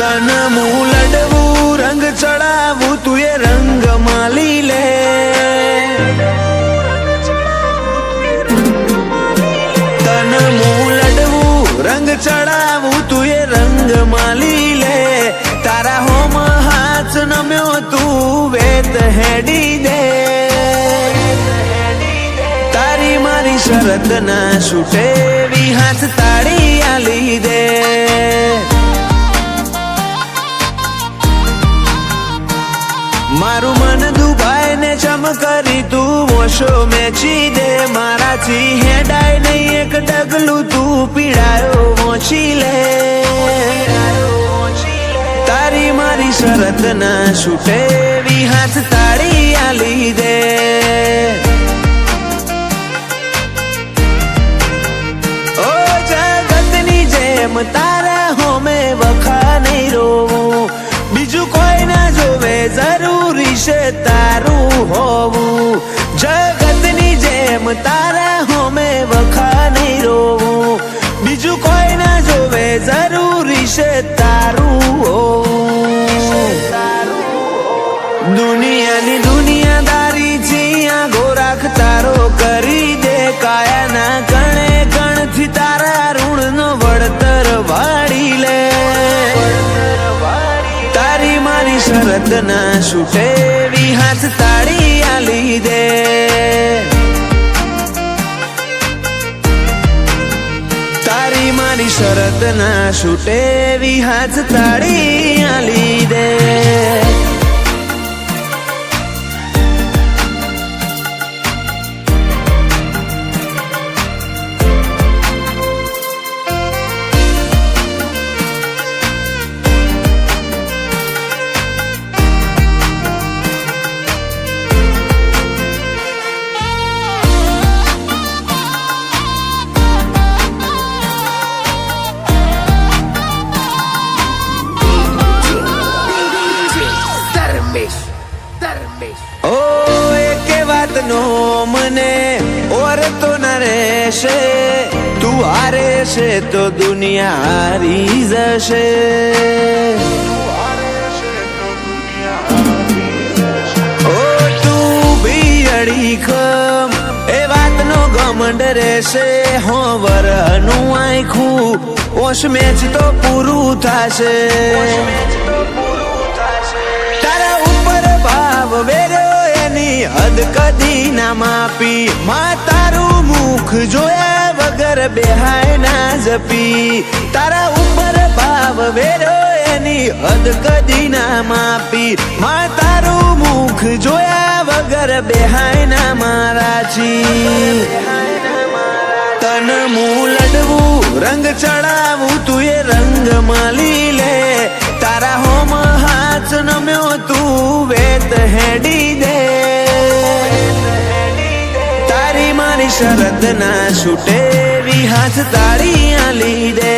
તન મું લડવું રંગ ચડાવું તું એ રંગ માલી લે તન મું લડવું રંગ ચડાવું તું એ રંગ માલી લે તારા હોમ હાથ નમ્યો તું વેત હેડી દે તારી મારી શરત ના છૂટે વી હાથ તાળી આલી દે મારું મન દુભાઈ ને ચમકરી તું મોશો મેચી દે મારાથી હેડાય નહીં એક ડગલું તું પીડાયો મોચી લે તારી મારી શરત ના છૂટે વી હાથ તાળી આલી દે ઓ જગતની જેમ તારા હોમે વખા નહીં રોવું બીજું કોઈ ના જોવે જરૂરી છે તારું હોવું જગતની જેમ તારા હોમે વખા નહીં રોવું બીજું કોઈ ના જોવે જરૂરી છે તારું હોવું દુનિયાની દુનિયાદારી થી આ ગોરાખ તારો કરી દે કાયાના કણે કણથી તારા ઋણનો વળતર વાળી લે તારી મારી શરત ના છૂટે વી હાથ તાળી આલી દે તારી મારી શરત ના છૂટે વી હાથ તાળી આલી દે ઓ એકે વાતનો મને ઓર તો ન રહેશે તું હારે છે તો દુનિયા હારી જશે ઓ તું બી અડીખમ એ વાતનો ઘમંડ રહેશે હો વરનું આખું ઓશ મેચ તો પૂરું થશે વેર્યો એની હદ કદી ના માપી માં તારું મુખ જોયા વગર બેહાય ના જપી તારા ઉપર ભાવ વેર્યો એની હદ કદી ના માપી માં તારું મુખ જોયા વગર બેહાય ના મારાજી તન મું લડવું રંગ ચડાવું તું એ રંગ માલી લે તારા હોમ હાથ નમ્યો તું વેત હેડી દે તારી મારી શરત ના છૂટે વી હાથ તાળી આલી દે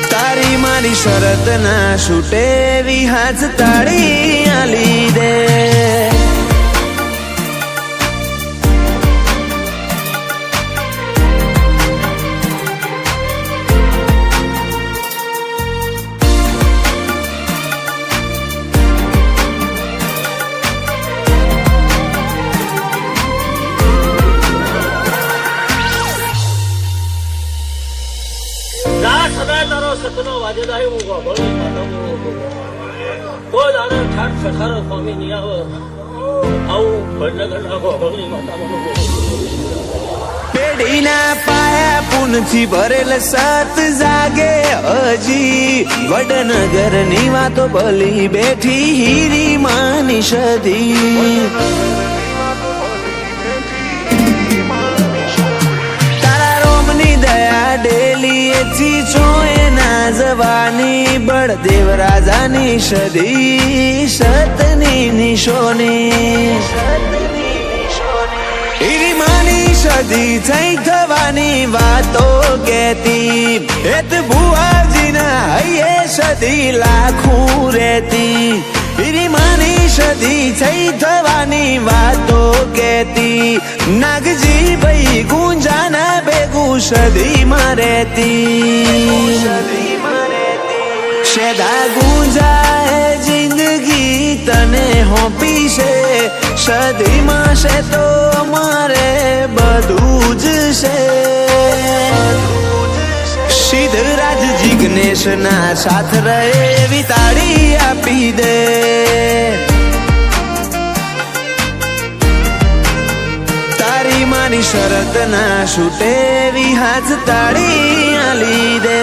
તારી મારી શરત ના છૂટે વી હાથ તાળી આલી દે સતનો વાજેદાય હું ભલે કોઈ દાડે ઠાઠ સખારો સ્વામી નહીં આવે આવું ભજન નાખો ભગની માતા પેઢીના પાયા પૂનથી ભરેલ સત જાગે હજી વડનગર ની વાતો ભલી બેઠી હીરી માની સધી તારા રોમની દયા ડેલી એથી ચોએ ના જવાની બળદેવ રાજાની સદી સતની નિશોની હીરી માની સદી થઈ થવાની વાતો કહેતી એત ભુવાજીના હૈયે સદી લાખું રહેતી હીરી માની સદી થઈ થવાની વાતો કહેતી નાગજી ભાઈ ગુંજાના બે ભેગું સદીમાં રહેતી શેદા ગુંજાય જિંદગી તને હોપી છે સદીમાં છે તો અમારે બધું જ છે સિદ્ધરાજ જિગ્નેશ ના સાથ રહે એવી તાળી આપી દે તારી મારી શરત ના છૂટે એવી હાથ તાળી આલી દે